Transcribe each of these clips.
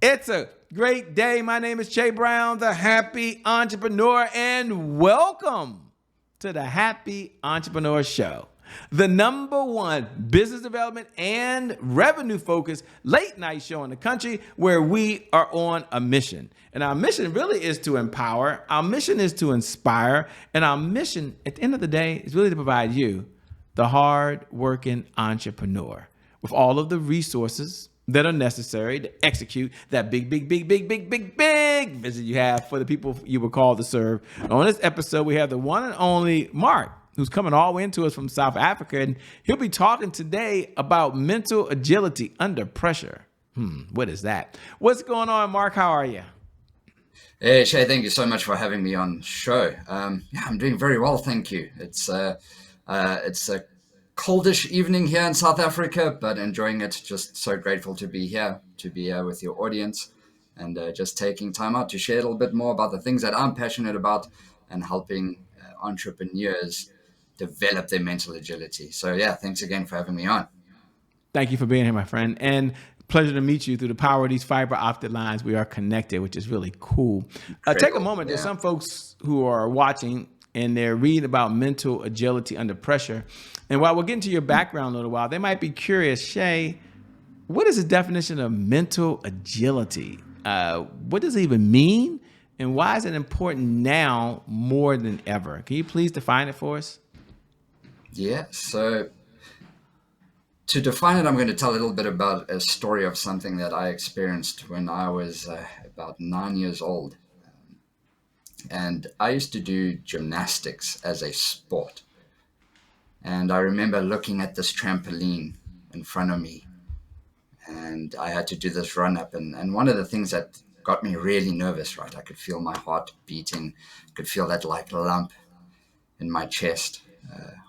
It's a great day. My name is Che Brown, the Happy Entrepreneur, and welcome to the Happy Entrepreneur Show, the #1 business development and revenue focused late night show in the country where we are on a mission. And our mission really is to empower, our mission is to inspire, and our mission at the end of the day is really to provide you, the hard-working entrepreneur, with all of the resources that are necessary to execute that big vision you have for the people you were called to serve. On this episode, we have the one and only Marc, who's coming all the way into us from South Africa, and he'll be talking today about mental agility under pressure. What is that? What's going on, Marc? How are you? Hey, Shay, thank you so much for having me on the show. I'm doing very well, thank you. It's a coldish evening here in South Africa, but enjoying it. Just so grateful to be here with your audience, and just taking time out to share a little bit more about the things that I'm passionate about and helping entrepreneurs develop their mental agility. So yeah, thanks again for having me on. Thank you for being here, my friend. And pleasure to meet you. Through the power of these fiber optic lines, we are connected, which is really cool. Take a moment. There's some folks who are watching and they're reading about mental agility under pressure. And while we'll get into your background a little while, they might be curious, Shay, what is the definition of mental agility? What does it even mean? And why is it important now more than ever? Can you please define it for us? Yeah, so to define it, I'm going to tell a little bit about a story of something that I experienced when I was about 9 years old. And I used to do gymnastics as a sport. And I remember looking at this trampoline in front of me, and I had to do this run up. And one of the things that got me really nervous, right? I could feel my heart beating, could feel that like lump in my chest,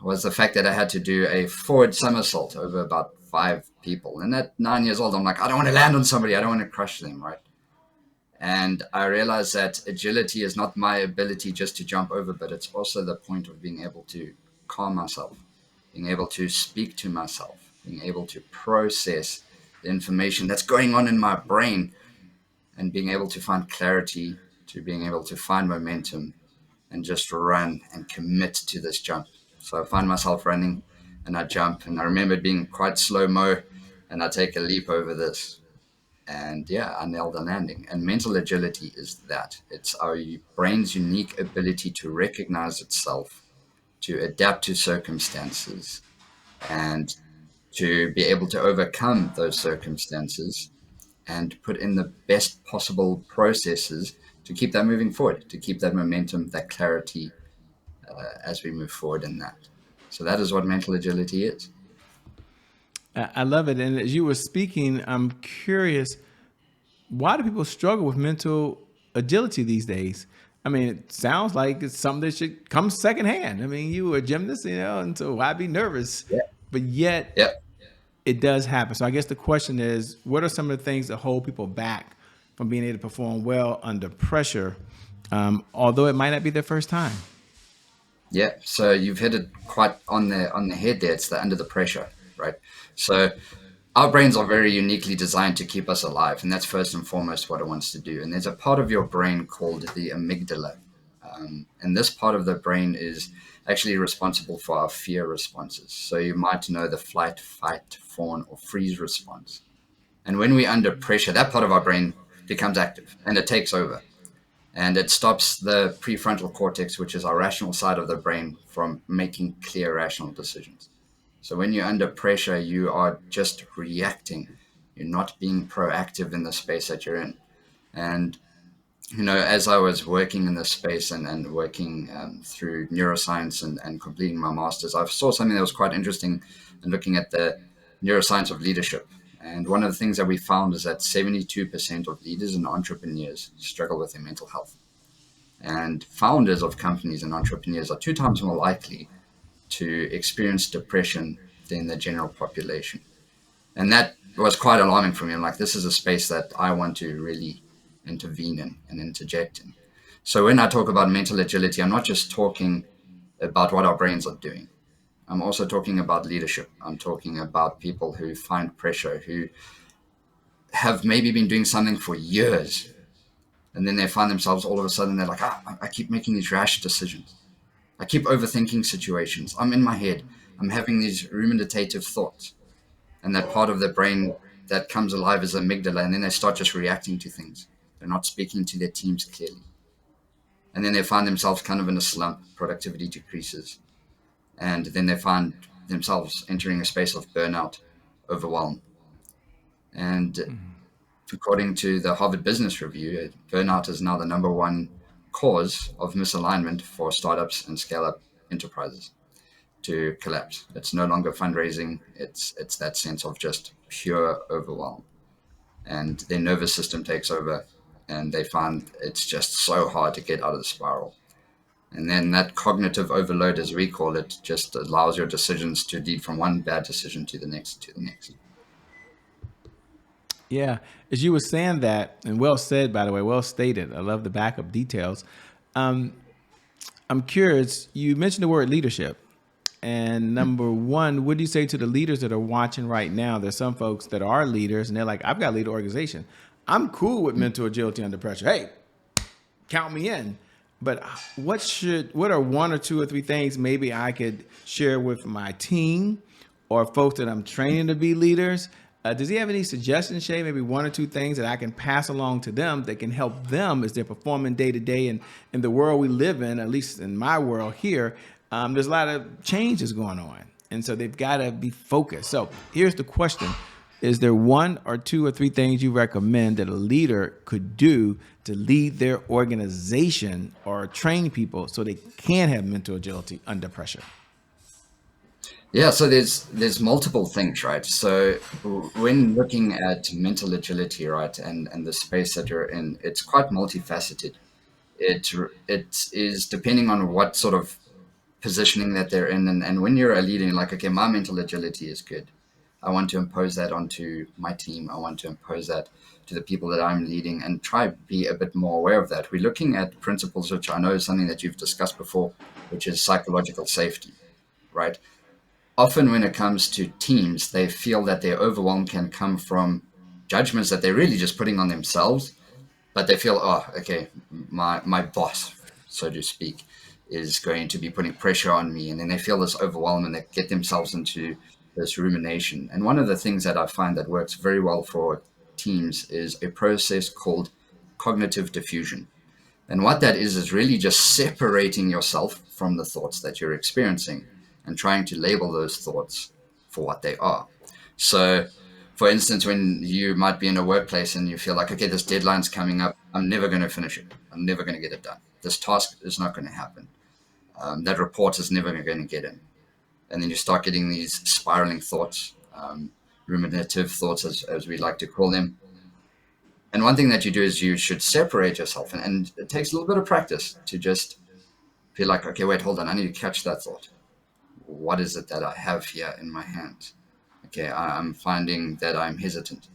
was the fact that I had to do a forward somersault over about 5 people. And at 9 years old, I'm like, I don't want to land on somebody. I don't want to crush them, right? And I realized that agility is not my ability just to jump over, but it's also the point of being able to calm myself, being able to speak to myself, being able to process the information that's going on in my brain, and being able to find clarity, to being able to find momentum and just run and commit to this jump. So I find myself running and I jump, and I remember it being quite slow-mo, and I take a leap over this. And yeah, I nailed the landing. And mental agility is that. It's our brain's unique ability to recognize itself, to adapt to circumstances, and to be able to overcome those circumstances and put in the best possible processes to keep that moving forward, to keep that momentum, that clarity as we move forward in that. So that is what mental agility is. I love it. And as you were speaking, I'm curious, why do people struggle with mental agility these days? I mean, it sounds like it's something that should come secondhand. I mean, you were a gymnast, and so why be nervous? Yeah. But yet it does happen. So I guess the question is, what are some of the things that hold people back from being able to perform well under pressure, although it might not be their first time? Yeah, so you've hit it quite on the head there. It's the under the pressure, right? So our brains are very uniquely designed to keep us alive, and that's first and foremost what it wants to do. And there's a part of your brain called the amygdala, and this part of the brain is actually responsible for our fear responses. So you might know the flight, fight, fawn, or freeze response. And when we're under pressure, that part of our brain becomes active and it takes over. And it stops the prefrontal cortex, which is our rational side of the brain, from making clear, rational decisions. So when you're under pressure, you are just reacting. You're not being proactive in the space that you're in. And, as I was working in this space and working through neuroscience and completing my master's, I saw something that was quite interesting in looking at the neuroscience of leadership. And one of the things that we found is that 72% of leaders and entrepreneurs struggle with their mental health. And founders of companies and entrepreneurs are 2 times more likely to experience depression than the general population. And that was quite alarming for me. I'm like, this is a space that I want to really intervene in and interject in. So when I talk about mental agility, I'm not just talking about what our brains are doing. I'm also talking about leadership. I'm talking about people who find pressure, who have maybe been doing something for years, and then they find themselves all of a sudden they're like, I keep making these rash decisions. I keep overthinking situations. I'm in my head. I'm having these ruminative thoughts. And that part of the brain that comes alive is amygdala, and then they start just reacting to things. They're not speaking to their teams clearly. And then they find themselves kind of in a slump, productivity decreases. And then they find themselves entering a space of burnout, overwhelm. And according to the Harvard Business Review, burnout is now the number one cause of misalignment for startups and scale-up enterprises to collapse. It's no longer fundraising. It's that sense of just pure overwhelm. And their nervous system takes over, and they find it's just so hard to get out of the spiral. And then that cognitive overload, as we call it, just allows your decisions to lead from one bad decision to the next, to the next. Yeah, as you were saying that, and well said, by the way, well stated. I love the backup details. Um, I'm curious. You mentioned the word leadership, and number one, what do you say to the leaders that are watching right now? There's some folks that are leaders, and they're like, "I've got to lead an organization. I'm cool with mental agility under pressure. Hey, count me in." But what are one or two or three things maybe I could share with my team or folks that I'm training to be leaders? Does he have any suggestions, Shay? Maybe one or two things that I can pass along to them that can help them as they're performing day to day in the world we live in, at least in my world here. There's a lot of changes going on. And so they've got to be focused. So here's the question. Is there one or two or three things you recommend that a leader could do to lead their organization or train people so they can have mental agility under pressure? Yeah, so there's multiple things, right? So when looking at mental agility, right, and the space that you're in, it's quite multifaceted. It is depending on what sort of positioning that they're in, and when you're a leader, you're like, okay, my mental agility is good. I want to impose that onto my team. I want to impose that to the people that I'm leading, and try be a bit more aware of that. We're looking at principles, which I know is something that you've discussed before, which is psychological safety, right? Often when it comes to teams, they feel that their overwhelm can come from judgments that they're really just putting on themselves, but they feel, oh, okay, my boss, so to speak, is going to be putting pressure on me. And then they feel this overwhelm and they get themselves into this rumination. And one of the things that I find that works very well for teams is a process called cognitive diffusion. And what that is really just separating yourself from the thoughts that you're experiencing and trying to label those thoughts for what they are. So, for instance, when you might be in a workplace and you feel like, okay, this deadline's coming up, I'm never going to finish it. I'm never going to get it done. This task is not going to happen. That report is never going to get in. And then you start getting these spiraling thoughts, ruminative thoughts, as we like to call them. And one thing that you do is you should separate yourself. And it takes a little bit of practice to just feel like, okay, wait, hold on. I need to catch that thought. What is it that I have here in my hands? Okay, I'm finding that I'm hesitant.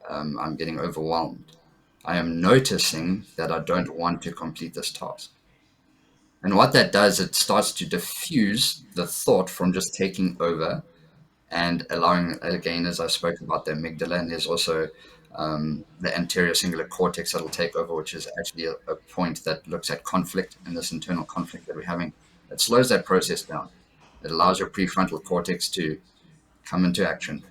I'm getting overwhelmed. I am noticing that I don't want to complete this task. And what that does, it starts to diffuse the thought from just taking over and allowing, again, as I spoke about the amygdala, and there's also the anterior cingulate cortex that'll take over, which is actually a point that looks at conflict and this internal conflict that we're having. It slows that process down. It allows your prefrontal cortex to come into action,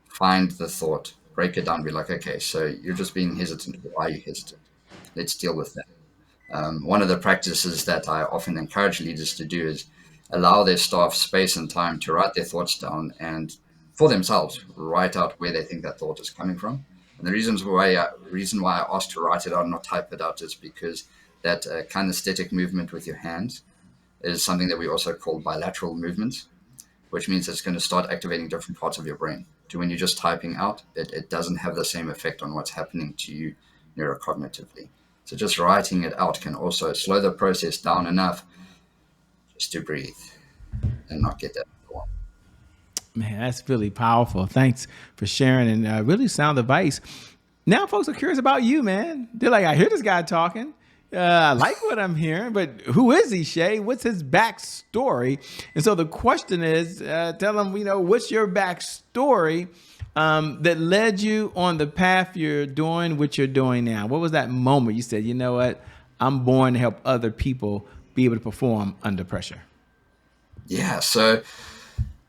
find the thought, break it down, be like, okay, so you're just being hesitant. Why are you hesitant? Let's deal with that. One of the practices that I often encourage leaders to do is allow their staff space and time to write their thoughts down and for themselves write out where they think that thought is coming from. And the reason why I asked to write it out and not type it out is because that kinesthetic movement with your hands is something that we also call bilateral movements, which means it's going to start activating different parts of your brain. To when you're just typing out, it doesn't have the same effect on what's happening to you neurocognitively. So just writing it out can also slow the process down enough just to breathe and not get that overwhelmed. Man, that's really powerful. Thanks for sharing and really sound advice. Now folks are curious about you, man. They're like, I hear this guy talking. I like what I'm hearing, but who is he, Shay? What's his backstory? And so the question is, tell them, what's your backstory that led you on the path you're doing what you're doing now? What was that moment you said, you know what, I'm born to help other people be able to perform under pressure? Yeah. So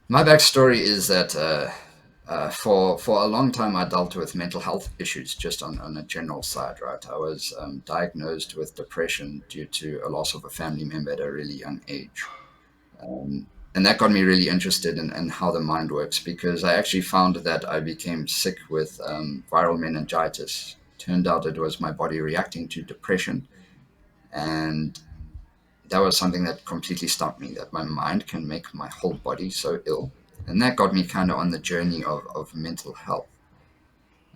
my backstory is that for a long time I dealt with mental health issues just on a general side, right? I was diagnosed with depression due to a loss of a family member at a really young age. And that got me really interested in how the mind works, because I actually found that I became sick with viral meningitis. Turned out it was my body reacting to depression. And that was something that completely stopped me, that my mind can make my whole body so ill. And that got me kind of on the journey of mental health.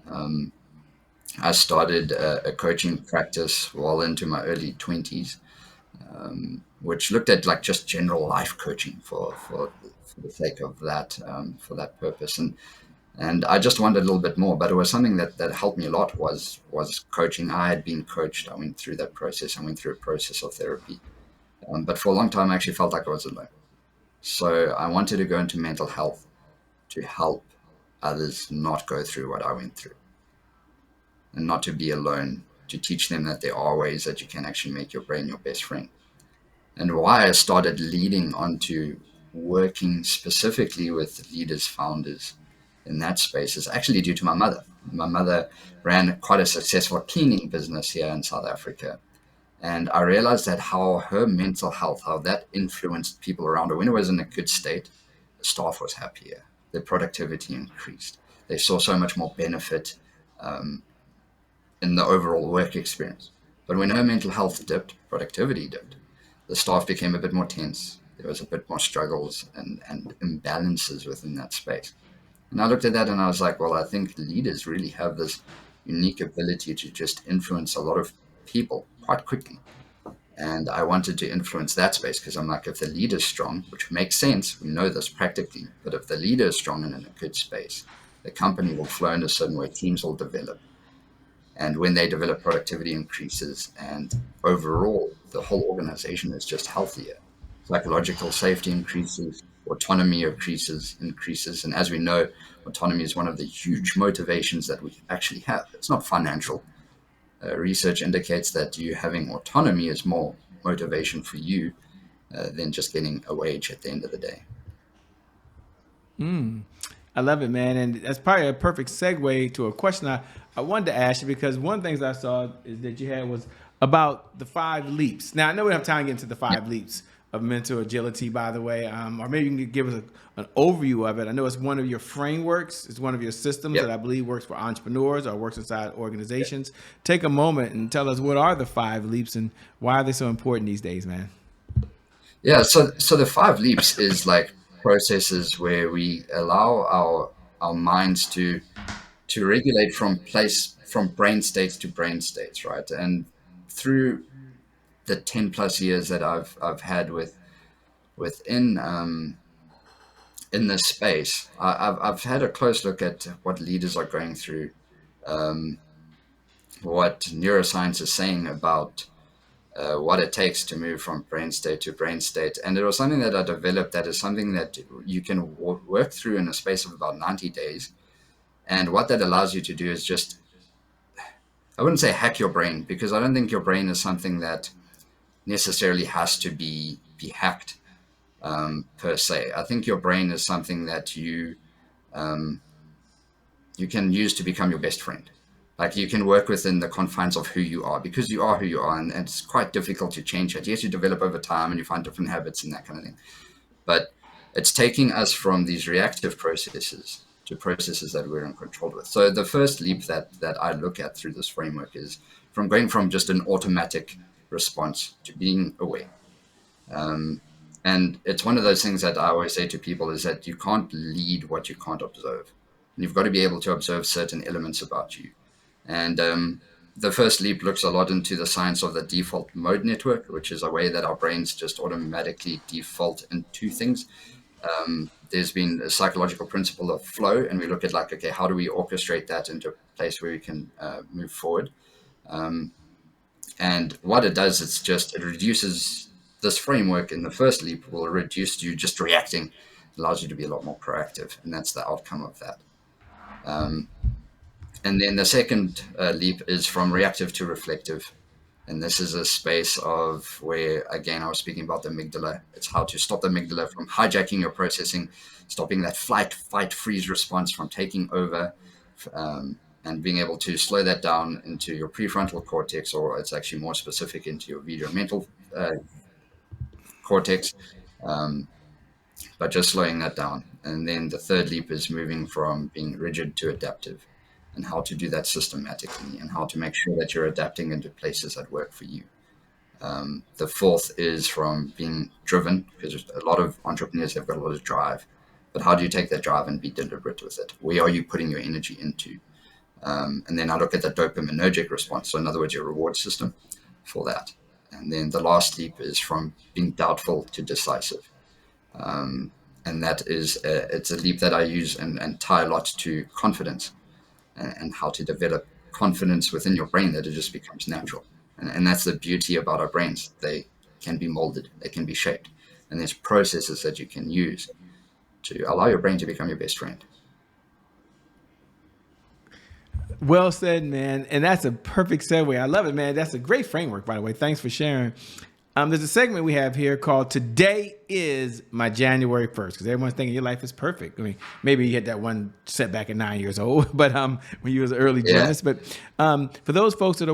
Um, I started a coaching practice well into my early 20s, which looked at like just general life coaching for the sake of that, for that purpose. And I just wanted a little bit more, but it was something that helped me a lot was coaching. I had been coached. I went through that process. I went through a process of therapy. But for a long time, I actually felt like I was alone. So I wanted to go into mental health to help others not go through what I went through, and not to be alone, to teach them that there are ways that you can actually make your brain your best friend. And why I started leading onto working specifically with leaders, founders in that space is actually due to my mother. My mother ran quite a successful cleaning business here in South Africa. And I realized that how her mental health, how that influenced people around her. When it was in a good state, the staff was happier, their productivity increased. They saw so much more benefit um, in the overall work experience. But when her mental health dipped, productivity dipped. The staff became a bit more tense. There was a bit more struggles and imbalances within that space. And I looked at that and I was like, well, I think leaders really have this unique ability to just influence a lot of people quite quickly. And I wanted to influence that space because I'm like, if the leader's strong, which makes sense, we know this practically, but if the leader is strong and in a good space, the company will flow in a certain way, teams will develop. And when they develop, productivity increases, and overall, the whole organization is just healthier. Psychological safety increases, autonomy increases. And as we know, autonomy is one of the huge motivations that we actually have. It's not financial. Research indicates that you having autonomy is more motivation for you than just getting a wage at the end of the day. I love it, man. And that's probably a perfect segue to a question I wanted to ask you, because one of the things I saw is that you had was about the five leaps. Now, I know we don't have time to get into the Yeah. five leaps of mental agility, by the way, or maybe you can give us an overview of it. I know it's one of your frameworks, it's one of your systems that Yep. I believe works for entrepreneurs or works inside organizations. Take a moment and tell us, what are the five leaps and why are they so important these days, man? Yeah, so the five leaps is like processes where we allow our minds to regulate from brain states to brain states, right? And through the 10 plus years that I've had within in this space, I've had a close look at what leaders are going through, um, what neuroscience is saying about what it takes to move from brain state to brain state. And it was something that I developed that is something that you can work through in a space of about 90 days. And what that allows you to do is just, I wouldn't say hack your brain, because I don't think your brain is something that necessarily has to be hacked per se. I think your brain is something that um, you can use to become your best friend. Like you can work within the confines of who you are, because you are who you are, and it's quite difficult to change it. Yes, you develop over time and you find different habits and that kind of thing. But it's taking us from these reactive processes to processes that we're in control with. So the first leap that I look at through this framework is from going from just an automatic response to being aware. Um, and it's one of those things that I always say to people is that you can't lead what you can't observe. And you've got to be able to observe certain elements about you. And the first leap looks a lot into the science of the default mode network, which is a way that our brains just automatically default into things. There's been a psychological principle of flow, and we look at like, okay, how do we orchestrate that into a place where we can move forward? Um, and what it does, it reduces this framework in the first leap will reduce you just reacting, allows you to be a lot more proactive, and that's the outcome of that. And then the second leap is from reactive to reflective. And this is a space of where, again, I was speaking about the amygdala. It's how to stop the amygdala from hijacking your processing, stopping that flight, fight, freeze response from taking over, and being able to slow that down into your prefrontal cortex, or it's actually more specific into your visual mental cortex, um, but just slowing that down. And then the third leap is moving from being rigid to adaptive, and how to do that systematically, and how to make sure that you're adapting into places that work for you. The fourth is from being driven, because a lot of entrepreneurs have got a lot of drive, but how do you take that drive and be deliberate with it? Where are you putting your energy into? And then I look at the dopaminergic response. So in other words, your reward system for that. And then the last leap is from being doubtful to decisive. And that is, it's a leap that I use and tie a lot to confidence, and how to develop confidence within your brain, that it just becomes natural. And that's the beauty about our brains. They can be molded, they can be shaped. And there's processes that you can use to allow your brain to become your best friend. Well said, man. And that's a perfect segue. I love it, man. That's a great framework, by the way. Thanks for sharing. There's a segment we have here called Today is My January 1st, because everyone's thinking your life is perfect. I mean, maybe you had that one setback at 9 years old, but when you was an early gymnast. But for those folks that are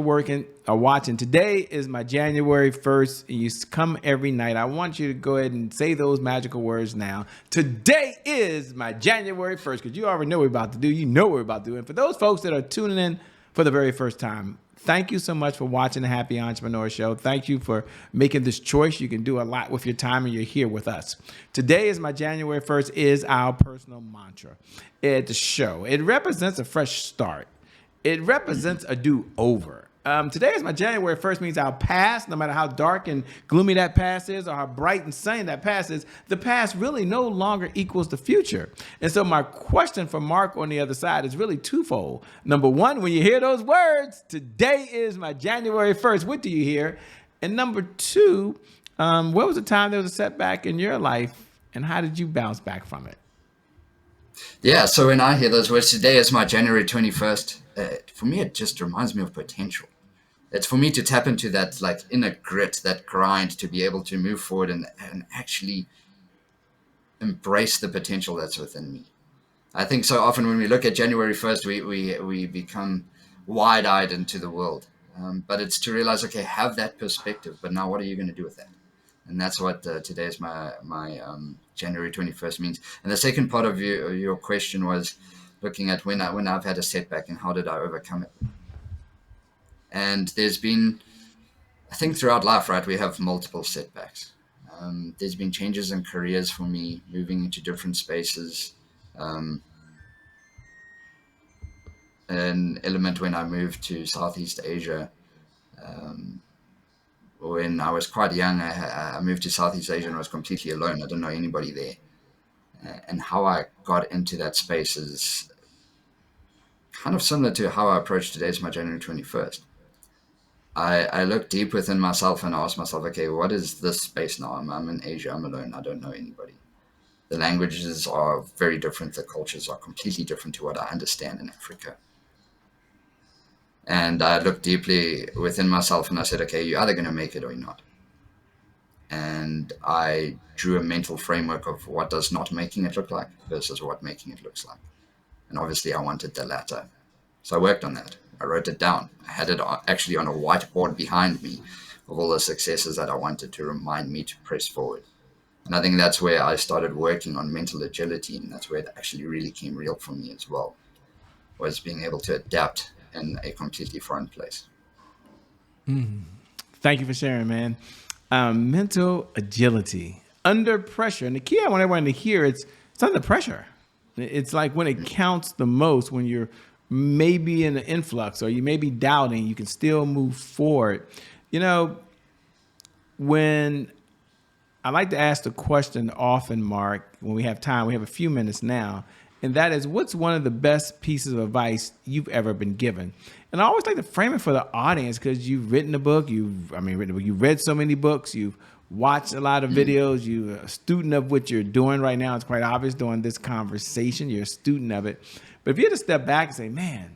watching, today is my January 1st. And you come every night. I want you to go ahead and say those magical words now. Today is my January 1st, because you already know what we're about to do. You know what we're about to do. And for those folks that are tuning in for the very first time, thank you so much for watching the Happy Entrepreneur Show. Thank you for making this choice. You can do a lot with your time, and you're here with us. Today is my January 1st is our personal mantra at the show. It represents a fresh start. It represents a do-over. Today is my January 1st means our past, no matter how dark and gloomy that past is or how bright and sunny that past is, the past really no longer equals the future. And so my question for Marc on the other side is really twofold. Number one, when you hear those words, today is my January 1st, what do you hear? And number two, what was the time there was a setback in your life, and how did you bounce back from it? Yeah, so when I hear those words, today is my January 21st, for me, it just reminds me of potential. It's for me to tap into that like inner grit, that grind, to be able to move forward and actually embrace the potential that's within me. I think so often when we look at January 1st, we become wide-eyed into the world. But it's to realize, okay, have that perspective, but now what are you going to do with that? And that's what today is my January 21st means. And the second part of your question was looking at when I've had a setback and how did I overcome it. And there's been, I think throughout life, right, we have multiple setbacks. There's been changes in careers for me, moving into different spaces. An element when I moved to Southeast Asia. When I was quite young, I moved to Southeast Asia and I was completely alone. I didn't know anybody there. And how I got into that space is kind of similar to how I approach today's my January 21st. I look deep within myself and ask myself, okay, what is this space now? I'm in Asia, I'm alone, I don't know anybody. The languages are very different, the cultures are completely different to what I understand in Africa. And I looked deeply within myself and I said, okay, you're either going to make it or you're not. And I drew a mental framework of what does not making it look like versus what making it looks like. And obviously I wanted the latter. So I worked on that. I wrote it down. I had it actually on a whiteboard behind me of all the successes that I wanted to remind me to press forward. And I think that's where I started working on mental agility. And that's where it actually really came real for me as well, was being able to adapt in a completely foreign place. Thank you for sharing, man. Mental agility under pressure. And the key I want everyone to hear, it's under pressure. It's like when it counts the most, when you're maybe in an influx or you may be doubting, you can still move forward. You know, when I like to ask the question often, Marc, when we have time, we have a few minutes now, and that is, what's one of the best pieces of advice you've ever been given? And I always like to frame it for the audience, because you've written a book, you've read so many books, you've watched a lot of videos, you're a student of what you're doing right now. It's quite obvious during this conversation, you're a student of it. But if you had to step back and say, man,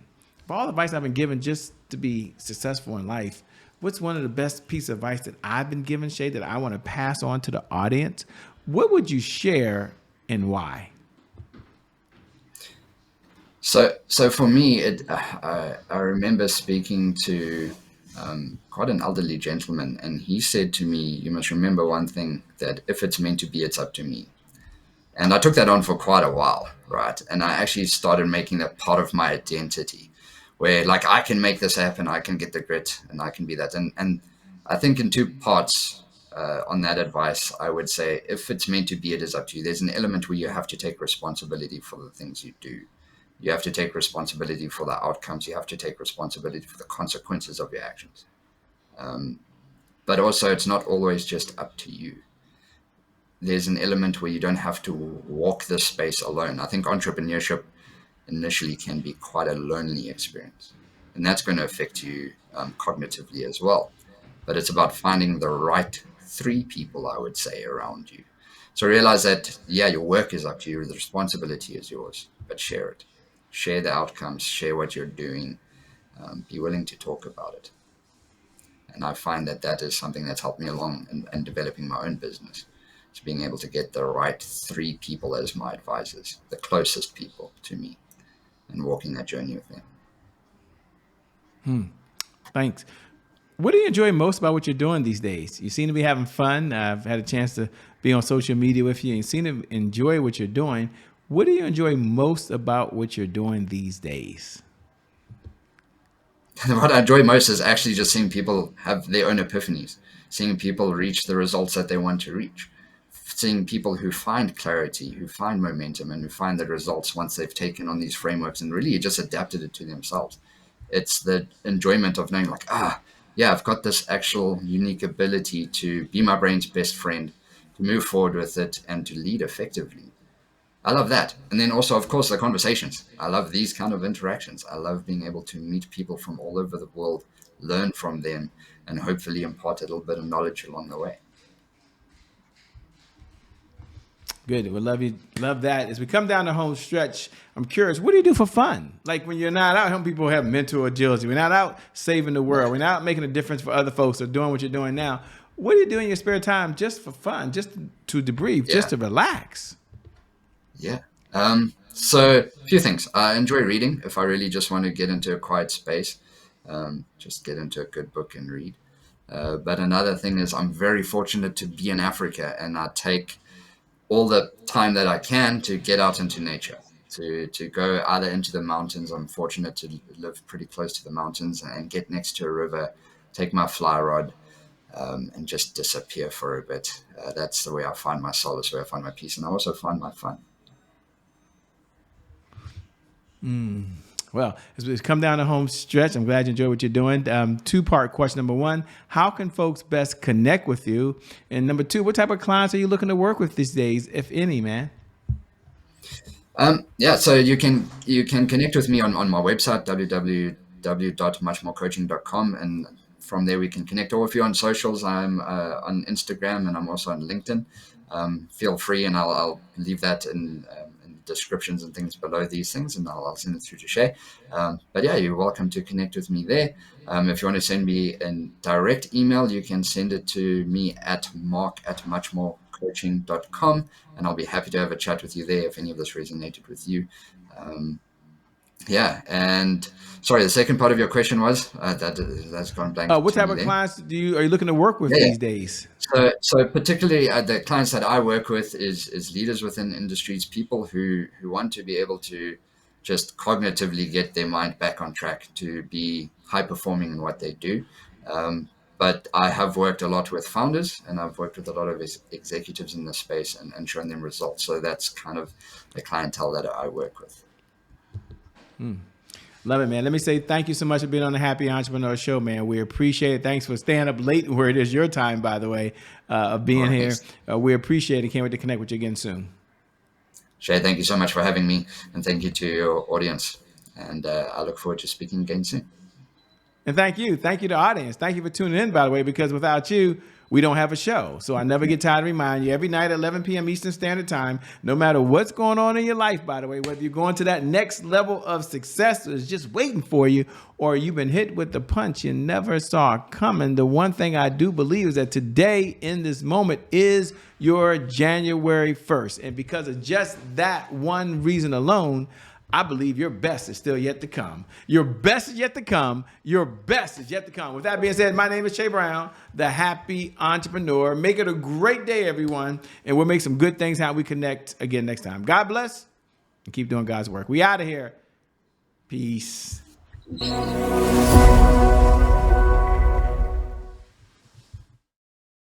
for all the advice I've been given just to be successful in life, what's one of the best pieces of advice that I've been given, Shay, that I want to pass on to the audience? What would you share and why? So for me, I remember speaking to quite an elderly gentleman, and he said to me, "You must remember one thing: that if it's meant to be, it's up to me." And I took that on for quite a while, right? And I actually started making that part of my identity, where like I can make this happen, I can get the grit, and I can be that. And I think in two parts on that advice, I would say if it's meant to be, it is up to you. There's an element where you have to take responsibility for the things you do. You have to take responsibility for the outcomes. You have to take responsibility for the consequences of your actions. But also, it's not always just up to you. There's an element where you don't have to walk this space alone. I think entrepreneurship initially can be quite a lonely experience, and that's going to affect you cognitively as well. But it's about finding the right three people, I would say, around you. So realize that, yeah, your work is up to you, the responsibility is yours, but share it. Share the outcomes, share what you're doing, be willing to talk about it. And I find that that is something that's helped me along in developing my own business. It's being able to get the right three people as my advisors, the closest people to me, and walking that journey with them. Thanks. What do you enjoy most about what you're doing these days? You seem to be having fun. I've had a chance to be on social media with you, and you seem to enjoy what you're doing. What do you enjoy most about what you're doing these days? What I enjoy most is actually just seeing people have their own epiphanies, seeing people reach the results that they want to reach, seeing people who find clarity, who find momentum, and who find the results once they've taken on these frameworks and really just adapted it to themselves. It's the enjoyment of knowing like, yeah, I've got this actual unique ability to be my brain's best friend, to move forward with it, and to lead effectively. I love that. And then also, of course, the conversations. I love these kind of interactions. I love being able to meet people from all over the world, learn from them, and hopefully impart a little bit of knowledge along the way. Good. We love that. As we come down the home stretch, I'm curious, what do you do for fun? Like when you're not out helping people have mental agility, we're not out saving the world, we're not making a difference for other folks or doing what you're doing now. What do you do in your spare time just for fun, just to debrief, just to relax? Yeah. So a few things. I enjoy reading if I really just want to get into a quiet space, just get into a good book and read. But another thing is I'm very fortunate to be in Africa, and I take all the time that I can to get out into nature, to go either into the mountains. I'm fortunate to live pretty close to the mountains and get next to a river, take my fly rod, and just disappear for a bit. That's the way I find my solace, where I find my peace, and I also find my fun. Well, as we come down the home stretch, I'm glad you enjoy what you're doing. Two-part question. Number one, how can folks best connect with you? And number two, what type of clients are you looking to work with these days, if any, man? Yeah, so you can connect with me on my website, www.muchmorecoaching.com, and from there we can connect. Or if you're on socials, I'm on Instagram, and I'm also on LinkedIn. Feel free, and I'll leave that in descriptions and things below these things, and I'll send it through to Shay. But yeah, you're welcome to connect with me there. If you want to send me a direct email, you can send it to me at mark@muchmorecoaching.com, and I'll be happy to have a chat with you there if any of this resonated with you. Yeah, and sorry, the second part of your question was that's gone blank. What type of clients are you looking to work with these days? So particularly the clients that I work with is leaders within industries, people who want to be able to just cognitively get their mind back on track to be high performing in what they do. But I have worked a lot with founders, and I've worked with a lot of executives in this space and shown them results. So that's kind of the clientele that I work with. Love it, man. Let me say thank you so much for being on the Happy Entrepreneur Show, man. We appreciate it. Thanks for staying up late where it is your time, by the way, of being here. We appreciate it. Can't wait to connect with you again soon. Shay, thank you so much for having me, and thank you to your audience. And I look forward to speaking again soon. And thank you. Thank you to the audience. Thank you for tuning in, by the way, because without you, we don't have a show. So I never get tired of reminding you every night at 11 p.m. Eastern Standard Time, no matter what's going on in your life, by the way, whether you're going to that next level of success is just waiting for you, or you've been hit with the punch you never saw coming. The one thing I do believe is that today in this moment is your January 1st. And because of just that one reason alone, I believe your best is still yet to come. Your best is yet to come. Your best is yet to come. With that being said, my name is Che Brown, the Happy Entrepreneur. Make it a great day, everyone. And we'll make some good things how we connect again next time. God bless and keep doing God's work. We out of here. Peace.